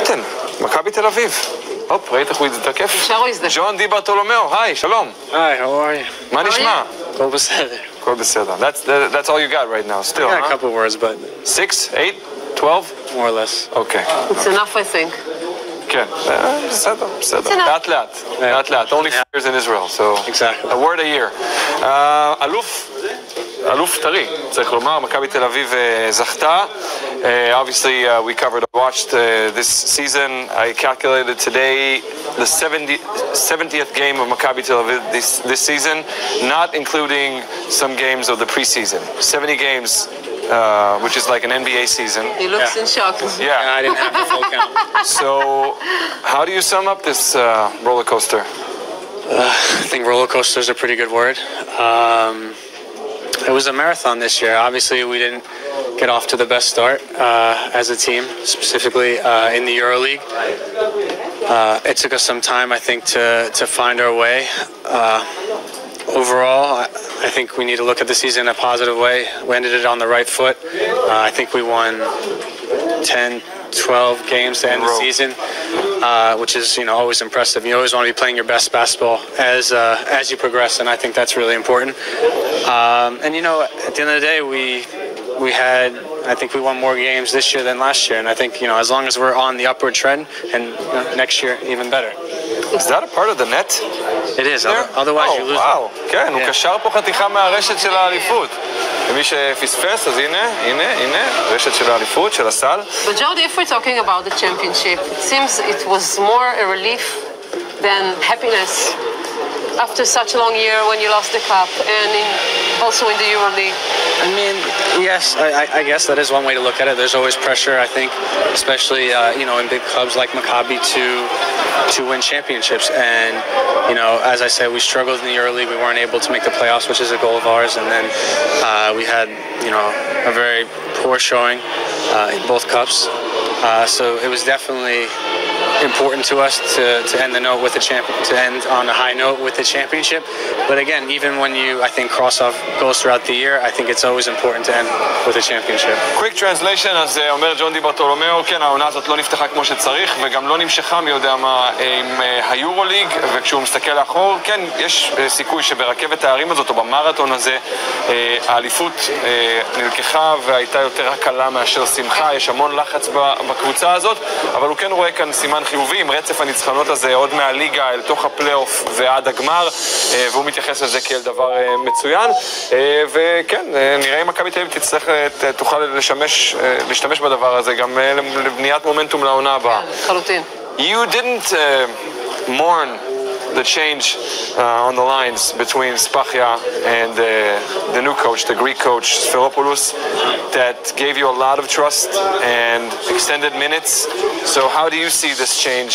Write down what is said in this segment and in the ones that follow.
קפטן, מכבי תל אביב. הופ, ראית איך הוא הזדקף? אפשר הוא הזדקף. ג'ון דיברתולומיאו, היי, שלום. היי, how are you? מה נשמע? הכל בסדר. הכל בסדר. That's all you got right now, still, Yeah, a huh? couple words, but 6, 8, 12? more or less. אוקיי. It's enough, I think. כן, בסדר, בסדר. enough. לאט לאט, לאט לאט. Only 4 years in Israel, so Exactly. a word a year. אלוף טרי, צריך לומר, מכבי תל אביב זכתה. Obviously, we watched this season. I calculated today the 70th game of Maccabi Tel Aviv this season, not including some games of the preseason. 70 games, which is like an NBA season. He looks in shock. Yeah. I didn't have the full count. So, how do you sum up this roller coaster? I think roller coaster is a pretty good word. It was a marathon this year. Obviously, we didn't get off to the best start as a team, specifically in the EuroLeague. It took us some time, I think, to find our way. Overall, I think we need to look at the season in a positive way. We ended it on the right foot. I think we won 10, 12 games to end the season, which is, always impressive. You always want to be playing your best basketball as you progress, and I think that's really important. And at the end of the day, I think we won more games this year than last year, and I think, as long as we're on the upward trend, and next year even better. Is that a part of the net? It is, otherwise you lose. וואו, כן, הוא קשר פה חתיכה מהרשת של האליפות. ומי שפספס, אז הנה, רשת של האליפות, של הסל. But Jody, if we're talking about the championship, it seems it was more a relief than happiness after such a long year when you lost the cup and also in the EuroLeague. I mean, yes, I guess that is one way to look at it. There's always pressure, I think, especially in big clubs like Maccabi to win championships. And as I said, we struggled in the EuroLeague. We weren't able to make the playoffs, which is a goal of ours. And then we had a very poor showing in both cups. So it was definitely important to us to end the note with to end on a high note with the championship. But again, even when you, I think, cross off goals throughout the year, I think it's always important to end with a championship. Quick translation, אז אומר ג'ון דיברתולומיאו, כן, העונה הזאת לא נפתחה כמו שצריך, וגם לא נמשכה מי יודע מה עם היורוליג, וכשהוא מסתכל לאחור, כן, יש סיכוי שברכבת הערים הזאת, או במרתון הזה, האליפות נלקחה והייתה יותר הקלה מאשר שמחה, יש המון לחץ בקבוצה הזאת, אבל הוא כן רואה כאן סימן חיובי עם רצף הניצחונות הזה עוד מהליגה אל תוך הפלייאוף ועד הגמר, והוא מתייחס לזה כאל דבר מצוין, וכן, נראה אם מכבי תל אביב תוכל להשתמש בדבר הזה גם לבניית מומנטום לעונה הבאה. חלוטין. You didn't mourn the change on the lines between Spachia and the new coach, the Greek coach, Sferopoulos, that gave you a lot of trust and extended minutes. So how do you see this change,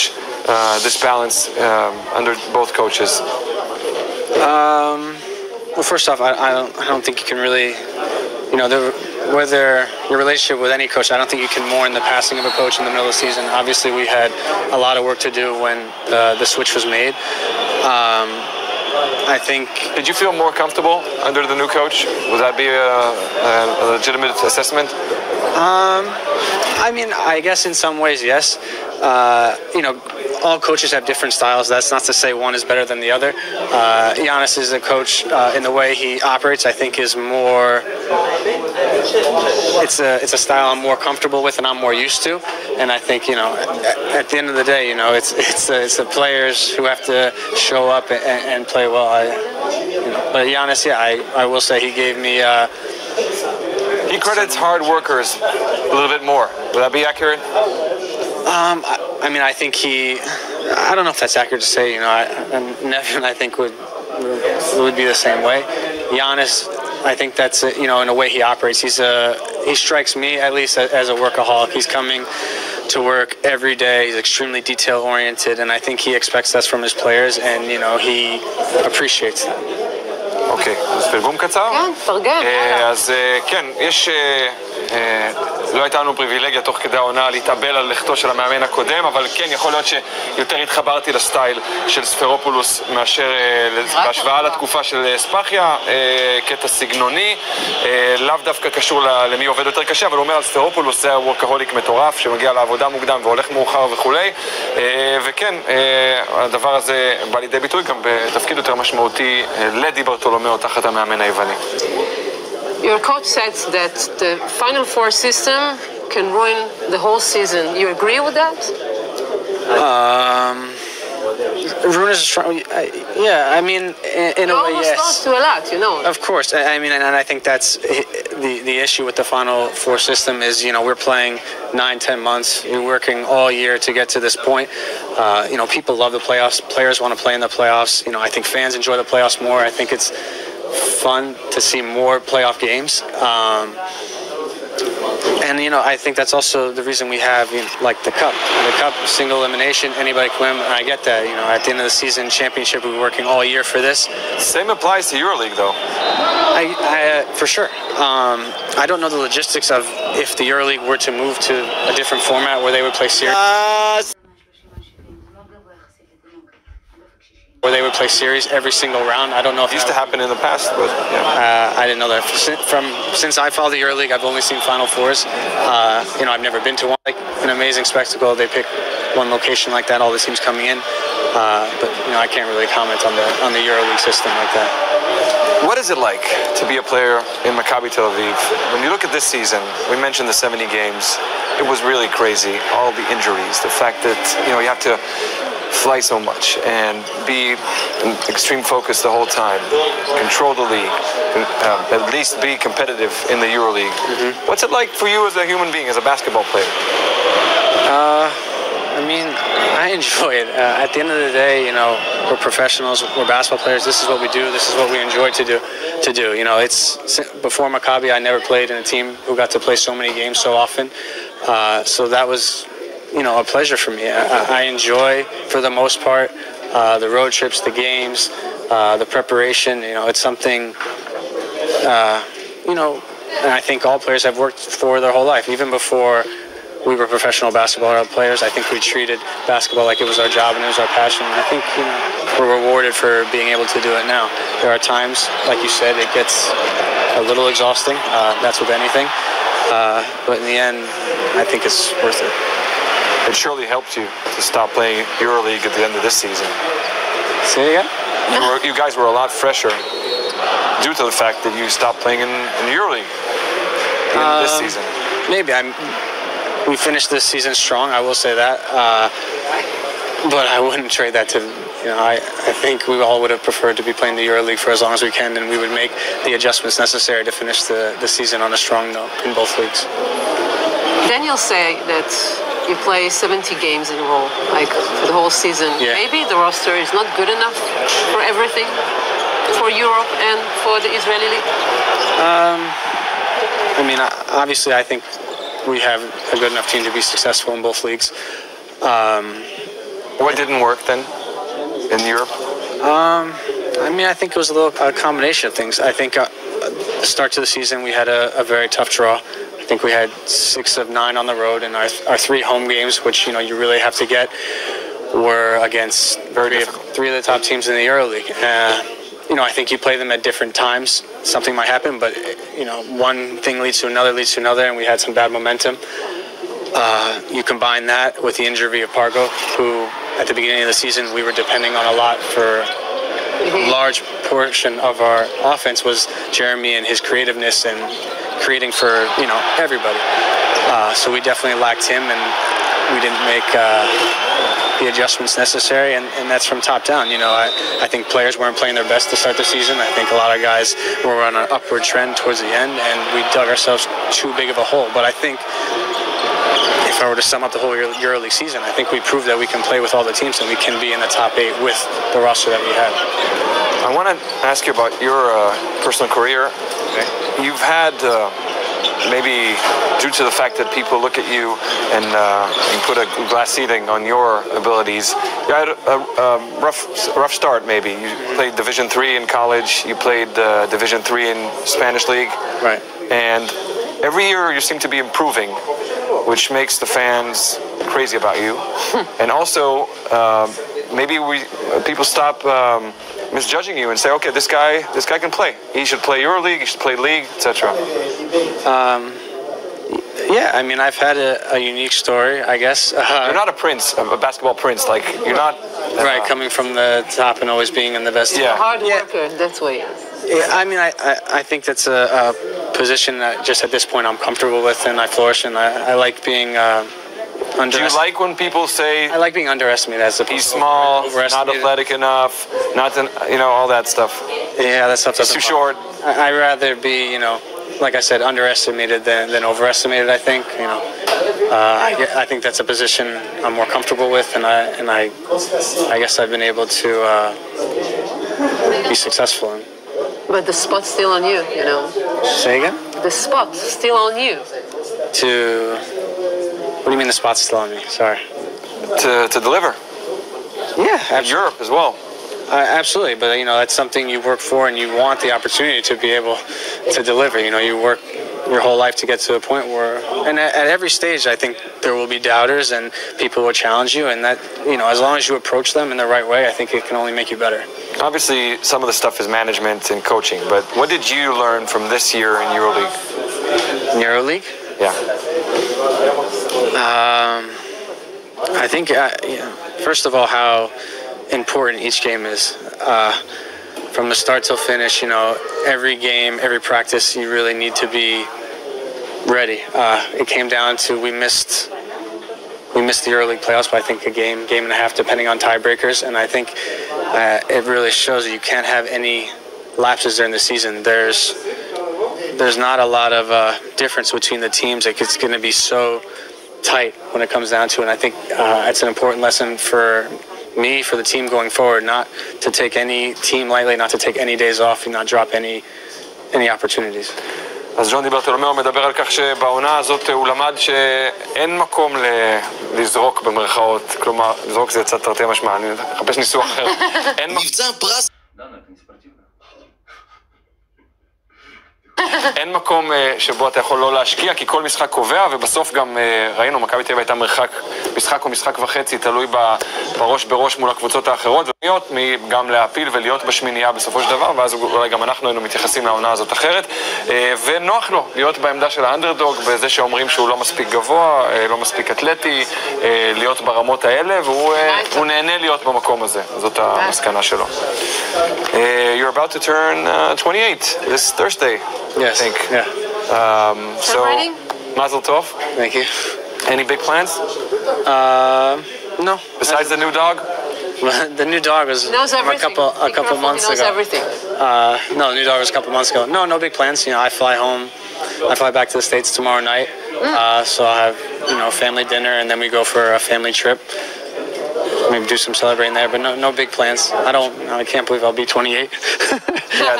this balance under both coaches? Well, first off, I don't think you can really, whether your relationship with any coach, I don't think you can mourn the passing of a coach in the middle of the season. Obviously, we had a lot of work to do when the switch was made. I think... Did you feel more comfortable under the new coach? Would that be a legitimate assessment? I mean, I guess in some ways, yes. All coaches have different styles. That's not to say one is better than the other. Giannis is a coach in the way he operates, I think, is more... It's a style I'm more comfortable with and I'm more used to. And I think, at the end of the day, it's the players who have to show up and play well. But Giannis, I will say he gave me... He credits hard workers a little bit more. Would that be accurate? I mean, I think I don't know if that's accurate to say, Nevin, I think would be the same way. Giannis, I think that's, in a way he operates. He strikes me, at least, as a workaholic. He's coming to work every day. He's extremely detail-oriented, and I think he expects that from his players, and, he appreciates that. אוקיי, אז תרגום קצר? כן, תרגם. אז כן, יש לא הייתה לנו פריבילגיה תוך כדי העונה להתאבל על לכתו של המאמן הקודם, אבל כן, יכול להיות שיותר התחברתי לסטייל של ספרופולוס מאשר בהשוואה לתקופה של ספחיה, קטע סגנוני, לאו דווקא קשור למי עובד יותר קשה, אבל הוא אומר על ספרופולוס זה וורקהוליק מטורף שמגיע לעבודה מוקדם והולך מאוחר וכולי, וכן, הדבר הזה בא לידי ביטוי גם בתפקיד יותר משמעותי לדיברתולומיאו תחת המאמן היווני. Your coach said that the Final Four system can ruin the whole season. You agree with that? Ruin is a strong. Yeah, I mean, in a way, yes. You almost lost to a lot, you know. Of course, I mean, and I think that's the issue with the Final Four system is, you know, we're playing 9-10 months. You're working all year to get to this point. You know, people love the playoffs. Players want to play in the playoffs. You know, I think fans enjoy the playoffs more. I think it's fun to see more playoff games. And, you know, I think that's also the reason we have, you know, like the Cup. The Cup, single elimination, anybody can win, and I get that. You know, at the end of the season, championship, we're working all year for this. Same applies to EuroLeague, though. For sure. I don't know the logistics of if the EuroLeague were to move to a different format where they would play series. Where they would play series every single round. I don't know if it used to happen in the past, but yeah. I didn't know that. Since I follow the EuroLeague, I've only seen Final Fours. You know, I've never been to one. Like an amazing spectacle. They pick one location like that, all the teams coming in. But you know, I can't really comment on the EuroLeague system like that. What is it like to be a player in Maccabi Tel Aviv? When you look at this season, we mentioned the 70 games. It was really crazy. All the injuries, the fact that you know you have to fly so much and be in extreme focus the whole time, control the league, at least be competitive in the EuroLeague. What's it like for you as a human being, as a basketball player? I mean, I enjoy it. At the end of the day, you know, we're professionals, we're basketball players. This is what we do. This is what we enjoy to do. You know, it's before Maccabi, I never played in a team who got to play so many games so often. So that was, you know, a pleasure for me. I enjoy, for the most part, the road trips, the games, the preparation. You know, it's something, you know, and I think all players have worked for their whole life. Even before we were professional basketball players, I think we treated basketball like it was our job and it was our passion. And I think, you know, we're rewarded for being able to do it now. There are times, like you said, it gets a little exhausting. That's with anything. But in the end, I think it's worth it. It surely helped you to stop playing EuroLeague at the end of this season. Say it again? You guys were a lot fresher due to the fact that you stopped playing in EuroLeague at the end of this season. Maybe. We finished this season strong, I will say that. But I wouldn't trade that to, you know, I think we all would have preferred to be playing the EuroLeague for as long as we can, and we would make the adjustments necessary to finish the season on a strong note in both leagues. Daniel say that you play 70 games in a row, like for the whole season. Yeah. Maybe the roster is not good enough for everything, for Europe and for the Israeli league? I mean, obviously, I think we have a good enough team to be successful in both leagues. What didn't work then in Europe? I mean, I think it was a combination of things. I think the start to the season, we had a very tough draw. I think we had 6 of 9 on the road, and our 3 home games, which, you know, you really have to get, were against three of the top teams in the EuroLeague. You know, I think you play them at different times. Something might happen, but, you know, one thing leads to another, and we had some bad momentum. You combine that with the injury of Pargo, who at the beginning of the season we were depending on a lot for a large portion of our offense was Jeremy and his creativeness and creating for, you know, everybody. So we definitely lacked him, and we didn't make the adjustments necessary, and that's from top down. You know, I think players weren't playing their best to start the season. I think a lot of guys were on an upward trend towards the end, and we dug ourselves too big of a hole. But I think if I were to sum up the whole EuroLeague season, I think we proved that we can play with all the teams and we can be in the top 8 with the roster that we have. I want to ask you about your personal career. Okay. You've had, maybe due to the fact that people look at you and put a glass ceiling on your abilities, you had a rough start maybe. You played Division III in college, you played Division III in Spanish League. Right. And every year you seem to be improving, which makes the fans crazy about you. And also, maybe people stop misjudging you and say, okay, this guy can play. He should play EuroLeague, he should play League, etc. Yeah, I mean, I've had a unique story, I guess. You're not a prince, a basketball prince. Like, you're not... right, coming from the top and always being in the best team. Yeah. Hard worker, that's why. Yeah, I mean, I think that's a position that just at this point I'm comfortable with, and I flourish, and I like being Do you like when people say... I like being underestimated as opposed he's small, not athletic enough, not to, all that stuff. Yeah, that stuff He's doesn't too short. I'd rather be, like I said, underestimated than overestimated. I think, I think that's a position I'm more comfortable with, and I guess I've been able to be successful in. But the spot's still on you, Say again? The spot's still on you. What do you mean the spot's still on me? Sorry. To deliver. Yeah, In Europe as well. Absolutely, but that's something you work for, and you want the opportunity to be able to deliver. You work your whole life to get to a point where, and at every stage, I think there will be doubters and people will challenge you, and that as long as you approach them in the right way, I think it can only make you better. Obviously, some of the stuff is management and coaching, but what did you learn from this year in EuroLeague? In EuroLeague? Yeah. I think, first of all, how important each game is. From the start till finish, every game, every practice, you really need to be ready. It came down to we missed the EuroLeague playoffs by I think a game and a half, depending on tiebreakers, and I think it really shows that you can't have any lapses during the season. There's not a lot of difference between the teams. It's going to be so tight when it comes down to it, and I think it's an important lesson for me, for the team going forward, not to take any team lightly, not to take any days off, and not drop any opportunities. אז ג'ון דיברתולומיאו מדבר על כך שבעונה הזאת הוא למד שאין מקום לזרוק במרכאות, כלומר, לזרוק זה יצא תרתי משמע, אני מחפש ניסוח אחר. מבצע פרס. אין מקום שבו אתה יכול לא להשקיע, כי כל משחק קובע, ובסוף גם ראינו, מכבי תל אביב הייתה משחק או משחק וחצי, תלוי בראש מול הקבוצות האחרות, גם להפיל ולהיות בשמינייה בסופו של דבר, ואז אולי גם אנחנו היינו מתייחסים לעונה הזאת אחרת, ונוח לו להיות בעמדה של האנדרדוג, בזה שאומרים שהוא לא מספיק גבוה, לא מספיק אתלטי, להיות ברמות האלה, והוא נהנה להיות במקום הזה, זאת המסקנה שלו. You're about to turn 28 this Thursday. Yes. I think. Yeah. So, Mazel Tov. Thank you. Any big plans? No. Besides the new dog? The new dog was a couple months ago. He knows everything. No, the new dog was a couple months ago. No big plans. I fly home. I fly back to the States tomorrow night. So I'll have family dinner, and then we go for a family trip. Maybe do some celebrating there, but no big plans. I can't believe I'll be 28. Yeah,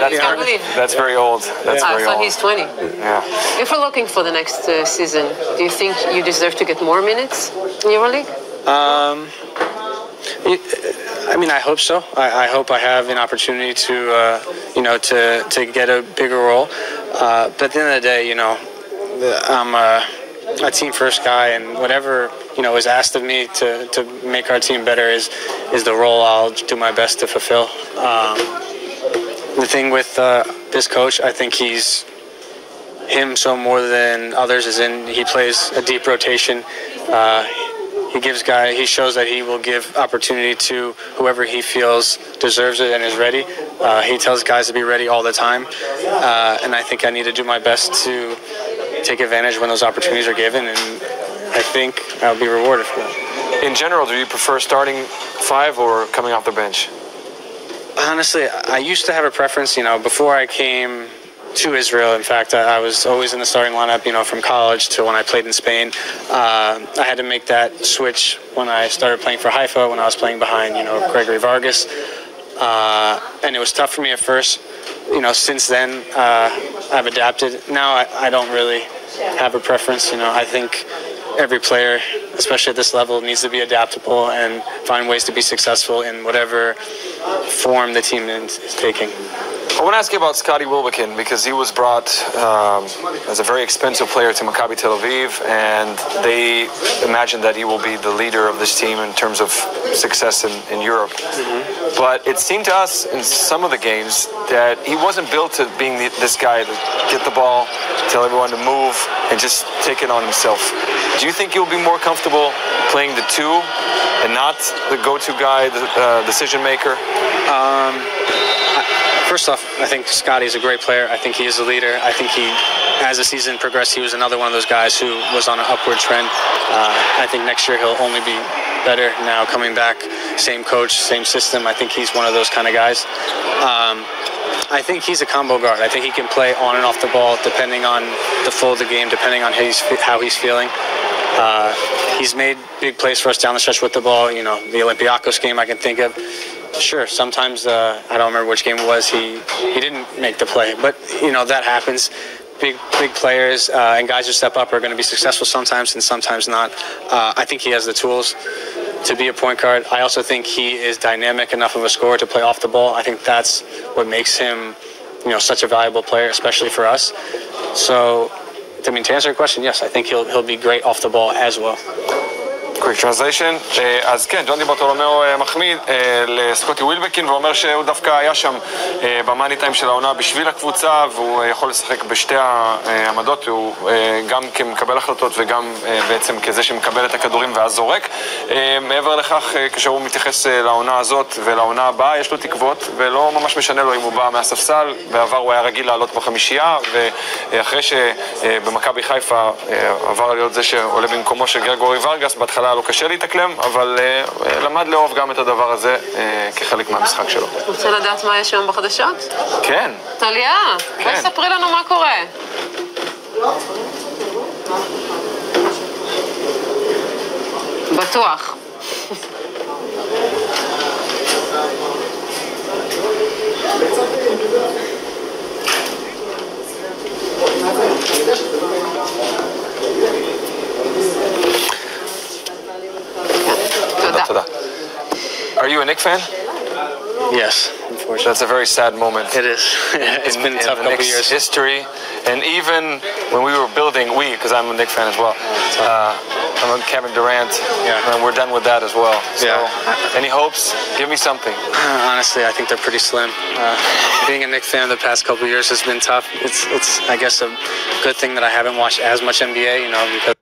that's very old. That's very so old. he's 20. Yeah. If we're looking for the next season, do you think you deserve to get more minutes in EuroLeague? I mean, I hope so. I hope I have an opportunity to get a bigger role. But at the end of the day, I'm a team first guy, and whatever is asked of me to make our team better is the role I'll do my best to fulfill. The thing with this coach, I think him so more than others is he plays a deep rotation. He shows that he will give opportunity to whoever he feels deserves it and is ready. He tells guys to be ready all the time, and I think I need to do my best to take advantage when those opportunities are given, and I think I'll be rewarded for that. In general, do you prefer starting five or coming off the bench? Honestly, I used to have a preference, before I came to Israel. In fact, I was always in the starting lineup, from college to when I played in Spain. I had to make that switch when I started playing for Haifa, when I was playing behind, Gregory Vargas. And it was tough for me at first. Since then, I've adapted. Now I don't really have a preference. I think every player, especially at this level, needs to be adaptable and find ways to be successful in whatever form the team is taking. I want to ask you about Scotty Wilbekin because he was brought as a very expensive player to Maccabi Tel Aviv, and they imagine that he will be the leader of this team in terms of success in Europe. Mm-hmm. But it seemed to us in some of the games that he wasn't built to being this guy to get the ball, tell everyone to move, and just take it on himself. Do you think he'll be more comfortable playing the two and not the go-to guy, the decision maker? First off, I think Scotty's a great player. I think he is a leader. I think as the season progressed, he was another one of those guys who was on an upward trend. I think next year he'll only be better now coming back. Same coach, same system. I think he's one of those kind of guys. I think he's a combo guard. I think he can play on and off the ball depending on the flow of the game, depending on how he's feeling. He's made big plays for us down the stretch with the ball. You know, the Olympiacos game I can think of. Sure, sometimes I don't remember which game it was. He didn't make the play, but you know that happens. Big players and guys who step up are going to be successful sometimes and sometimes not. I think he has the tools to be a point guard. I also think he is dynamic enough of a scorer to play off the ball. I think that's what makes him, you know, such a valuable player, especially for us. So, I mean, to answer your question, yes, I think he'll be great off the ball as well. Quick translation. אז כן, ג'ון דיברתולומיאו מחמיא לסקוטי ווילבקין ואומר שהוא דווקא היה שם במאני טיים של העונה בשביל הקבוצה, והוא יכול לשחק בשתי העמדות, הוא גם כמקבל החלטות וגם בעצם כזה שמקבל את הכדורים והזורק. מעבר לכך, כשהוא מתייחס לעונה הזאת ולעונה הבאה, יש לו תקוות ולא ממש משנה לו אם הוא בא מהספסל. בעבר הוא היה רגיל לעלות בחמישייה, ואחרי שבמכבי חיפה עבר להיות זה שעולה במקומו של גרגורי ורגס, בהתחלה היה לו קשה להתאקלם, אבל למד לאהוב גם את הדבר הזה כחלק מהמשחק שלו. רוצה לדעת מה יש היום בחדשות? כן. טליה, בואי ספרי לנו מה קורה. בטוח. Are you a Knicks fan? Yes, unfortunately. That's a very sad moment. It is. It's been a tough couple of years. History, and even when we were building, because I'm a Knicks fan as well. I'm on Kevin Durant, and we're done with that as well. So, any hopes? Give me something. Honestly, I think they're pretty slim. Being a Knicks fan the past couple of years has been tough. It's I guess a good thing that I haven't watched as much NBA, you know, because